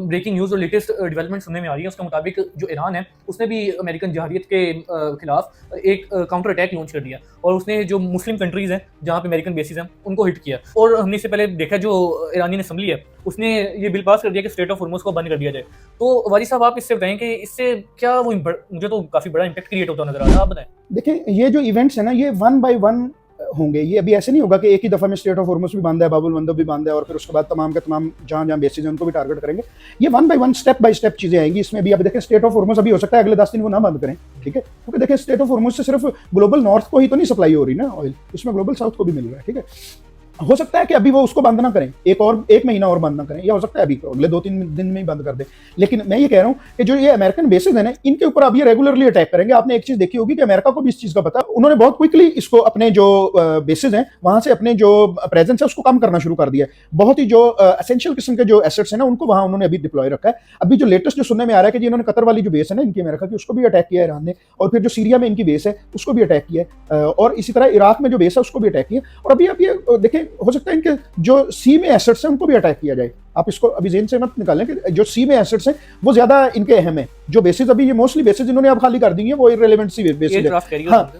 Breaking news और latest development सुनने में आ रही है, उसके मुताबिक जो ईरान है उसने भी अमेरिकन जहारियत के खिलाफ एक काउंटर अटैक लॉन्च कर दिया और उसने जो मुस्लिम कंट्रीज़ हैं जहाँ पे अमेरिकन बेसिस हैं उनको हिट किया। और हमने इससे पहले देखा जो ईरानी असम्बली है उसने ये बिल पास कर दिया कि स्ट्रेट ऑफ हॉर्मुज़ को बंद कर दिया जाए। तो वाजी साहब आप इससे बताएं कि इससे क्या वो मुझे तो काफ़ी बड़ा इम्पैक्ट क्रिएट होता नजर आ रहा है, आप बताएं। देखिए, ये जो इवेंट्स है ना, ये वन बाय वन होंगे। ये अभी ऐसे नहीं होगा कि एक ही दफ़ा में स्टेट ऑफ हॉर्मुज़ भी बंद है, बाबुल मंदब भी बंद है और फिर उसके बाद तमाम के तमाम जहाँ जहाँ बेसिस हैं उनको भी टारगेट करेंगे। ये one by one step by step चीज़ें आएंगी। इसमें भी अब देखें, स्टेट ऑफ हॉर्मुज़ अभी हो सकता है अगले 10 दिन वो ना बंद करें, ठीक है, क्योंकि देखें स्टेट ऑफ हॉर्मुज़ से सिर्फ ग्लोबल नॉर्थ को ही तो नहीं सप्लाई हो रही ना ऑयल, इसमें ग्लोबल साउथ को भी मिल रहा है, ठीक है। हो सकता है कि अभी वो उसको बंद ना करें, एक महीना और बंद ना करें, या हो सकता है अभी अगले 2-3 दिन में ही बंद कर दें। लेकिन मैं ये कह रहा हूँ कि जो ये अमेरिकन बेसिस है ना, इनके ऊपर अब ये रेगुलरली अटैक करेंगे। आपने एक चीज देखी होगी कि अमेरिका को भी इस चीज का पता, उन्होंने बहुत क्विकली इसको अपने जो बेसिस हैं वहां से अपने जो प्रेजेंस है उसको कम करना शुरू कर दिया है। बहुत ही जो एसेंशियल किस्म के जो एसेट्स हैं ना उनको वहां उन्होंने अभी डिप्लॉय रखा है। अभी जो लेटेस्ट जो सुनने में आ रहा है कि इन्होंने कतर वाली जो बेस है ना इनकी अमेरिका की, उसको भी अटैक किया है ईरान ने, और फिर जो सीरिया में इनकी बेस है उसको भी अटैक किया है, और इसी तरह इराक में जो बेस है उसको भी अटैक किया। और अभी आप ये देखें, हो सकता है इनके जो सी में एसेट्स हैं उनको भी अटैक किया जाए। आप इसको अभी जेन से मत निकालें कि जो सी में एसेट्स हैं वो ज्यादा इनके अहम है। जो बेसिस अभी ये मोस्टली बेसिस इन्होंने अब खाली कर दी है वो इररिलेवेंट सी बेसिस है। हाँ,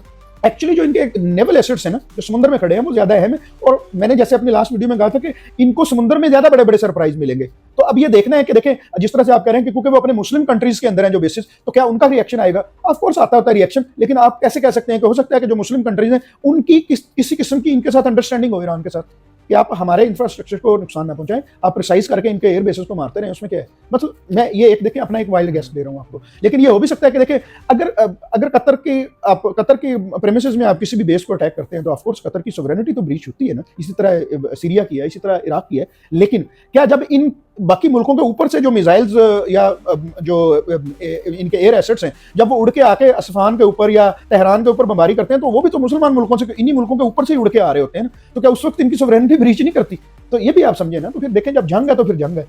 एक्चुअली जो इनके नेवल एसेट्स हैं ना, जो समुद्र में खड़े हैं वो ज्यादा अहम है। और मैंने जैसे अपनी लास्ट वीडियो में कहा था कि इनको समुद्र में ज्यादा बड़े बड़े सरप्राइज मिलेंगे। तो अब ये देखना है कि देखें, जिस तरह से आप कह रहे हैं कि क्योंकि वो अपने मुस्लिम कंट्रीज के अंदर हैं जो बेसिस, तो क्या उनका रिएक्शन आएगा? ऑफ कोर्स आता होता है रिएक्शन, लेकिन आप कैसे कह सकते हैं कि हो सकता है कि जो मुस्लिम कंट्रीज हैं उनकी किसी किस्म की इनके साथ अंडरस्टैंडिंग हो ईरान के साथ कि आप हमारे इंफ्रास्ट्रक्चर को नुकसान ना पहुंचाएं, आप प्रिसाइज करके इनके एयर बेसिस को मारते रहे, उसमें क्या है? मतलब मैं ये एक देखें अपना एक वाइल्ड गेस दे रहा हूं आपको, लेकिन ये हो भी सकता है कि देखें अगर कतर की प्रेमिसेस में आप किसी भी बेस को अटैक करते हैं तो ऑफकोर्स कतर की सोवरेनिटी तो ब्रीच होती है ना। इसी तरह सीरिया की है, इसी तरह इराक की है। लेकिन क्या जब इन बाकी मुल्कों के ऊपर से जो मिसाइल्स या जो इनके एयर एसेट्स हैं जब वो उड़ के आके असफान के ऊपर या तेहरान के ऊपर बमबारी करते हैं तो वो भी तो मुसलमान मुल्कों से, इन्हीं मुल्कों के ऊपर से ही उड़ के आ रहे होते हैं ना, तो क्या उस वक्त इनकी सोवरेनिटी ब्रीच नहीं करती? तो ये भी आप समझे ना। तो फिर देखें, जब जंग है तो फिर जंग है।